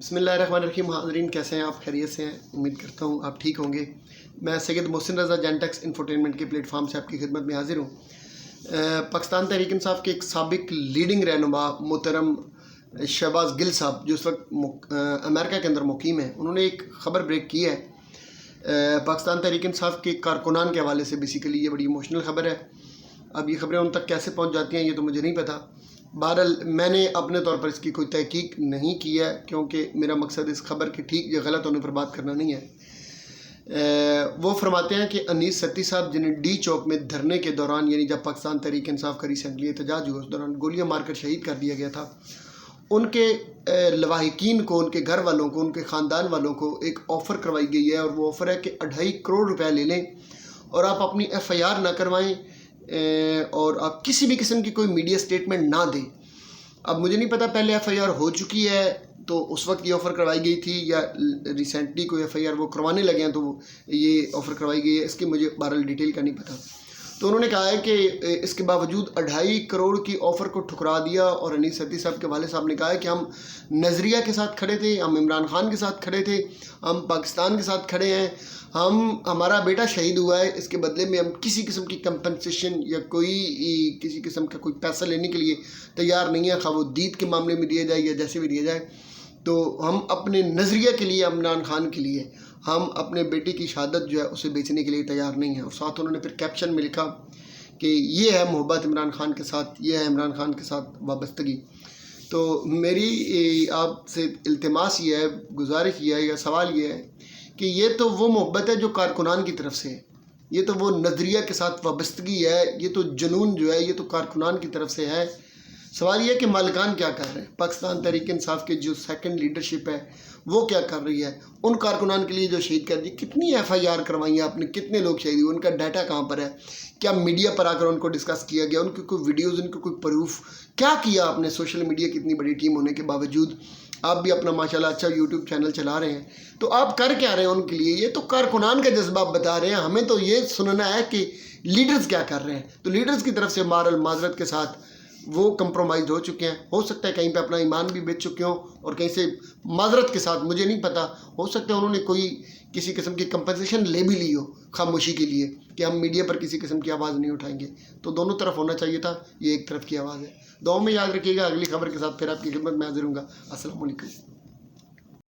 بسم اللہ الرحمن الرحیم. حاضرین کیسے ہیں آپ؟ خیریت سے ہیں؟ امید کرتا ہوں آپ ٹھیک ہوں گے. میں سید محسن رضا جینٹیکس انفوٹینمنٹ کے پلیٹ فارم سے آپ کی خدمت میں حاضر ہوں. پاکستان تحریک انصاف کے ایک سابق لیڈنگ رہنما محترم شہباز گل صاحب جو اس وقت امریکہ کے اندر مقیم ہیں، انہوں نے ایک خبر بریک کی ہے پاکستان تحریک انصاف کے کارکنان کے حوالے سے. بیسیکلی یہ بڑی ایموشنل خبر ہے. اب یہ خبریں ان تک کیسے پہنچ جاتی ہیں یہ تو مجھے نہیں پتہ. بہرحال میں نے اپنے طور پر اس کی کوئی تحقیق نہیں کی ہے، کیونکہ میرا مقصد اس خبر کے ٹھیک یا غلط ہونے پر بات کرنا نہیں ہے. وہ فرماتے ہیں کہ انیس ستی صاحب جنہیں ڈی چوک میں دھرنے کے دوران، یعنی جب پاکستان تحریک انصاف کا ریسنٹلی احتجاج ہوا، اس دوران گولیاں مار کر شہید کر دیا گیا تھا. ان کے لواحقین کو، ان کے گھر والوں کو، ان کے خاندان والوں کو ایک آفر کروائی گئی ہے، اور وہ آفر ہے کہ 2.5 کروڑ روپے لے لیں اور آپ اپنی ایف آئی آر نہ کروائیں اور آپ کسی بھی قسم کی کوئی میڈیا سٹیٹمنٹ نہ دیں. اب مجھے نہیں پتا پہلے ایف آئی آر ہو چکی ہے تو اس وقت یہ آفر کروائی گئی تھی، یا ریسنٹلی کوئی ایف آئی آر وہ کروانے لگے ہیں تو یہ آفر کروائی گئی ہے. اس کی مجھے بہرحال ڈیٹیل کا نہیں پتا. تو انہوں نے کہا ہے کہ اس کے باوجود 2.5 کروڑ کی آفر کو ٹھکرا دیا، اور انیس ستی صاحب کے والد صاحب نے کہا ہے کہ ہم نظریہ کے ساتھ کھڑے تھے، ہم عمران خان کے ساتھ کھڑے تھے، ہم پاکستان کے ساتھ کھڑے ہیں، ہمارا بیٹا شہید ہوا ہے، اس کے بدلے میں ہم کسی قسم کی کمپنسیشن یا کسی قسم کا کوئی پیسہ لینے کے لیے تیار نہیں ہے، خواہ وہ دید کے معاملے میں دیا جائے یا جیسے بھی دیا جائے. تو ہم اپنے نظریہ کے لیے، عمران خان کے لیے، ہم اپنے بیٹے کی شہادت جو ہے اسے بیچنے کے لیے تیار نہیں ہیں. اور ساتھ انہوں نے پھر کیپشن میں لکھا کہ یہ ہے محبت عمران خان کے ساتھ، یہ ہے عمران خان کے ساتھ وابستگی. تو میری آپ سے التماس یہ ہے، گزارش یہ ہے یا سوال یہ ہے کہ یہ تو وہ محبت ہے جو کارکنان کی طرف سے ہے، یہ تو وہ نظریہ کے ساتھ وابستگی ہے، یہ تو جنون جو ہے یہ تو کارکنان کی طرف سے ہے. سوال یہ ہے کہ مالکان کیا کر رہے ہیں؟ پاکستان تحریک انصاف کے جو سیکنڈ لیڈرشپ ہے وہ کیا کر رہی ہے؟ ان کارکنان کے لیے جو شہید کر دی، کتنی ایف آئی آر کروائی ہیں آپ نے، کتنے لوگ شہید ہوئے، ان کا ڈیٹا کہاں پر ہے؟ کیا میڈیا پر آ کر ان کو ڈسکس کیا گیا؟ ان کی کوئی ویڈیوز، ان کی کوئی پروف کیا کیا آپ نے؟ سوشل میڈیا کی اتنی بڑی ٹیم ہونے کے باوجود آپ بھی اپنا ماشاءاللہ اچھا یوٹیوب چینل چلا رہے ہیں، تو آپ کر کیا رہے ہیں ان کے لیے؟ یہ تو کارکنان کا جذبہ آپ بتا رہے ہیں، ہمیں تو یہ سننا ہے کہ لیڈرز کیا کر رہے ہیں. تو لیڈرز کی طرف سے معذرت کے ساتھ وہ کمپرومائز ہو چکے ہیں. ہو سکتا ہے کہیں پہ اپنا ایمان بھی بیچ چکے ہوں، اور کہیں سے معذرت کے ساتھ، مجھے نہیں پتا، ہو سکتا ہے انہوں نے کسی قسم کی کمپنسیشن لے بھی لی ہو خاموشی کے لیے کہ ہم میڈیا پر کسی قسم کی آواز نہیں اٹھائیں گے. تو دونوں طرف ہونا چاہیے تھا، یہ ایک طرف کی آواز ہے. دعاؤں میں یاد رکھیے گا. اگلی خبر کے ساتھ پھر آپ کی خدمت میں حاضر ہوں گا. السلام علیکم.